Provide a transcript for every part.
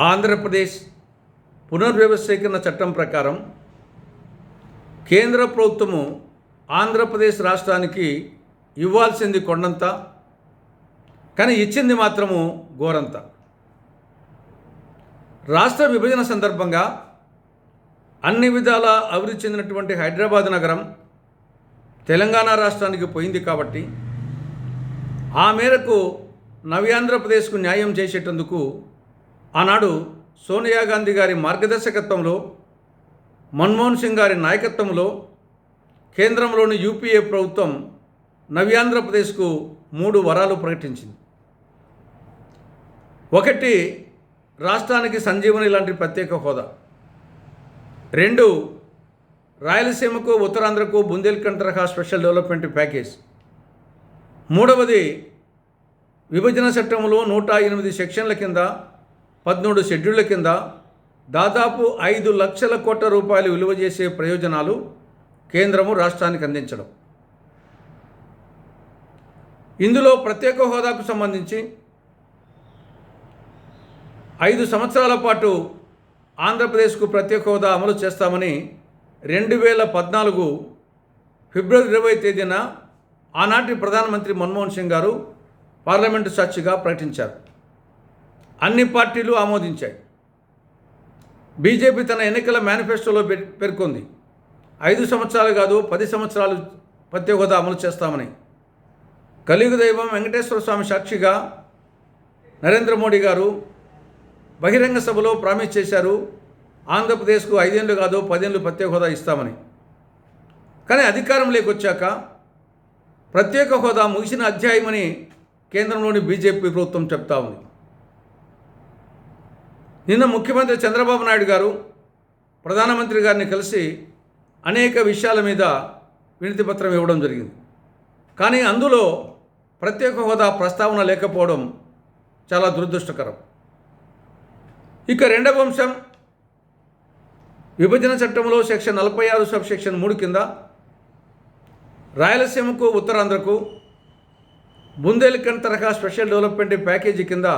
ఆంధ్రప్రదేశ్ పునర్వ్యవస్థీకరణ చట్టం ప్రకారం కేంద్ర ప్రభుత్వము ఆంధ్రప్రదేశ్ రాష్ట్రానికి ఇవ్వాల్సింది కొండంత, కానీ ఇచ్చింది మాత్రము గోరంత. రాష్ట్ర విభజన సందర్భంగా అన్ని విధాల అభివృద్ధి చెందినటువంటి హైదరాబాద్ నగరం తెలంగాణ రాష్ట్రానికి పోయింది కాబట్టి ఆ మేరకు నవ్యాంధ్రప్రదేశ్కు న్యాయం చేసేటందుకు ఆనాడు సోనియా గాంధీ గారి మార్గదర్శకత్వంలో, మన్మోహన్ సింగ్ గారి నాయకత్వంలో కేంద్రంలోని యూపీఏ ప్రభుత్వం నవ్యాంధ్రప్రదేశ్కు 3 వరాలు ప్రకటించింది. 1, రాష్ట్రానికి సంజీవని లాంటి ప్రత్యేక హోదా. 2, రాయలసీమకు, ఉత్తరాంధ్రకు బుందేల్ఖండ్ తరహా స్పెషల్ డెవలప్మెంట్ ప్యాకేజ్. 3వది, విభజన చట్టంలో 108 సెక్షన్ల కింద 13 షెడ్యూళ్ల కింద దాదాపు 5 లక్షల కోట్ల రూపాయలు విలువ చేసే ప్రయోజనాలు కేంద్రము రాష్ట్రానికి అందించడం. ఇందులో ప్రత్యేక హోదాకు సంబంధించి 5 సంవత్సరాల పాటు ఆంధ్రప్రదేశ్కు ప్రత్యేక హోదా అమలు చేస్తామని 2014 ఫిబ్రవరి 20వ తేదీన ఆనాటి ప్రధానమంత్రి మన్మోహన్ సింగ్ గారు పార్లమెంటు సాక్షిగా ప్రకటించారు. అన్ని పార్టీలు ఆమోదించాయి. బీజేపీ తన ఎన్నికల మేనిఫెస్టోలో పేర్కొంది 5 సంవత్సరాలు కాదు 10 సంవత్సరాలు ప్రత్యేక హోదా అమలు చేస్తామని. కలియుగ దైవం వెంకటేశ్వర స్వామి సాక్షిగా నరేంద్ర మోడీ గారు బహిరంగ సభలో ప్రామిస్ చేశారు, ఆంధ్రప్రదేశ్కు 5 ఏళ్ళు కాదు 10 ఏళ్ళు ప్రత్యేక హోదా ఇస్తామని. కానీ అధికారంలోకి వచ్చాక ప్రత్యేక హోదా ముగిసిన అధ్యాయమని కేంద్రంలోని బీజేపీ ప్రభుత్వం చెప్తా ఉంది. నిన్న ముఖ్యమంత్రి చంద్రబాబు నాయుడు గారు ప్రధానమంత్రి గారిని కలిసి అనేక విషయాల మీద వినతిపత్రం ఇవ్వడం జరిగింది. కానీ అందులో ప్రత్యేక హోదా ప్రస్తావన లేకపోవడం చాలా దురదృష్టకరం. ఇక 2వ అంశం, విభజన చట్టంలో సెక్షన్ 46 సబ్ సెక్షన్ 3 కింద రాయలసీమకు, ఉత్తరాంధ్రకు బుందేల్ఖండ్ తరహా స్పెషల్ డెవలప్మెంట్ ప్యాకేజీ కింద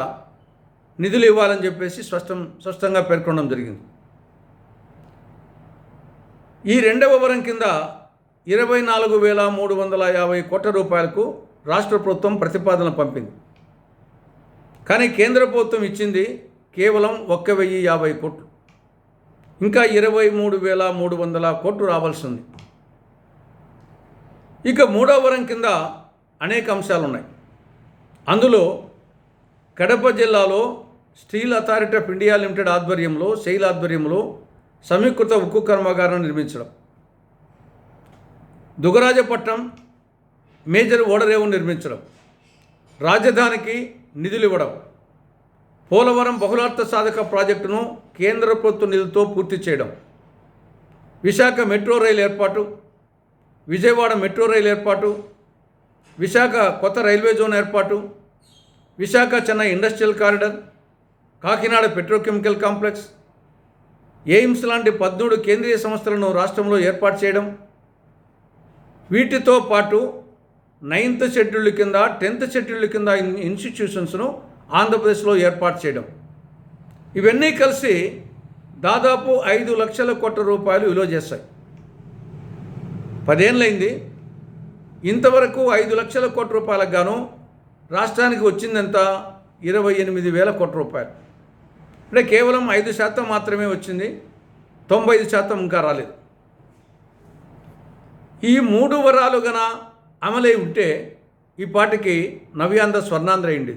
నిధులు ఇవ్వాలని చెప్పేసి స్పష్టంగా పేర్కొనడం జరిగింది. ఈ 2వ వరం కింద 24,350 కోట్ల రూపాయలకు రాష్ట్ర ప్రభుత్వం ప్రతిపాదన పంపింది. కానీ కేంద్ర ప్రభుత్వం ఇచ్చింది కేవలం 1,050 కోట్లు. ఇంకా 23,300 కోట్లు రావాల్సి ఉంది. ఇక 3వ వరం కింద అనేక అంశాలు ఉన్నాయి. అందులో కడప జిల్లాలో steel authority of India limited ఆధ్వర్యంలో, సెయిల్ ఆధ్వర్యంలో సమీకృత ఉక్కు కర్మాగారం నిర్మించడం, దుగరాజపట్నం మేజర్ ఓడరేవు నిర్మించడం, రాజధానికి నిధులు ఇవ్వడం, పోలవరం బహుళార్థ సాధక ప్రాజెక్టును కేంద్ర ప్రభుత్వ నిధులతో పూర్తి చేయడం, విశాఖ మెట్రో రైలు ఏర్పాటు, విజయవాడ మెట్రో రైలు ఏర్పాటు, విశాఖ కొత్త రైల్వే జోన్ ఏర్పాటు, Visakha Chennai industrial corridor, Kakinada petrochemical complex, AIIMS లాంటి 13 కేంద్రీయ సంస్థలను రాష్ట్రంలో ఏర్పాటు చేయడం, వీటితో పాటు 9th షెడ్యూల్ కింద 10th షెడ్యూల్ కింద ఇన్స్టిట్యూషన్స్ను ఆంధ్రప్రదేశ్లో ఏర్పాటు చేయడం, ఇవన్నీ కలిసి దాదాపు 5 లక్షల కోట్ల రూపాయలు విలువ చేస్తాయి. 10 ఏళ్ళైంది. ఇంతవరకు 5 లక్షల కోట్ల రూపాయలకు గాను రాష్ట్రానికి వచ్చిందంత 28,000 కోట్ల రూపాయలు. అంటే కేవలం 5% మాత్రమే వచ్చింది, 95% ఇంకా రాలేదు. ఈ 3 వరాలు గన అమలై ఉంటే ఈ పార్టీకి నవ్యాంధ్ర స్వర్ణాంధ్ర అయింది.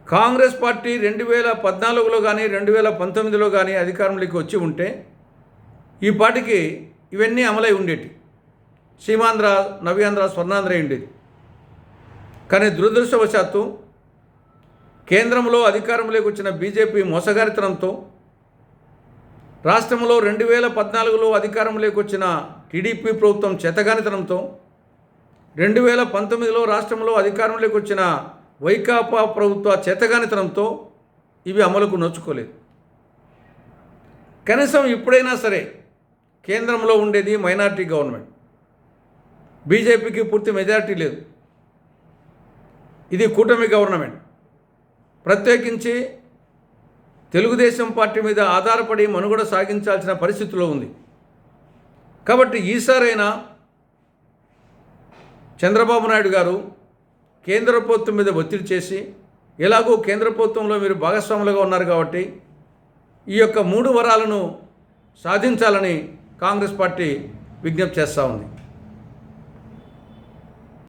కాంగ్రెస్ పార్టీ 2014లో కానీ 2019లో కానీ అధికారంలోకి వచ్చి ఉంటే ఈ పార్టీకి ఇవన్నీ అమలై ఉండేటి, సీమాంధ్ర, నవ్యాంధ్ర, స్వర్ణాంధ్ర ఉండేది. కానీ దురదృష్టవశాత్తు కేంద్రంలో అధికారంలోకి వచ్చిన బీజేపీ మోసగారితనంతో, రాష్ట్రంలో 2014లో అధికారంలోకి వచ్చిన టీడీపీ ప్రభుత్వం చేతగానితనంతో, 2019లో రాష్ట్రంలో అధికారంలోకి వచ్చిన వైకాపా ప్రభుత్వ చేతగానితనంతో ఇవి అమలుకు నోచుకోలేదు. కనీసం ఇప్పుడైనా సరే కేంద్రంలో ఉండేది మైనారిటీ గవర్నమెంట్, బీజేపీకి పూర్తి మెజారిటీ లేదు, ఇది కూటమి గవర్నమెంట్. ప్రత్యేకించి తెలుగుదేశం పార్టీ మీద ఆధారపడి మనుగడ సాగించాల్సిన పరిస్థితిలో ఉంది. కాబట్టి ఈసారైనా చంద్రబాబు నాయుడు గారు కేంద్ర ప్రభుత్వం మీద ఒత్తిడి చేసి, ఎలాగో కేంద్ర ప్రభుత్వంలో మీరు భాగస్వాములుగా ఉన్నారు కాబట్టి ఈ యొక్క 3 వరాలను సాధించాలని కాంగ్రెస్ పార్టీ విజ్ఞప్తి చేస్తూ ఉంది.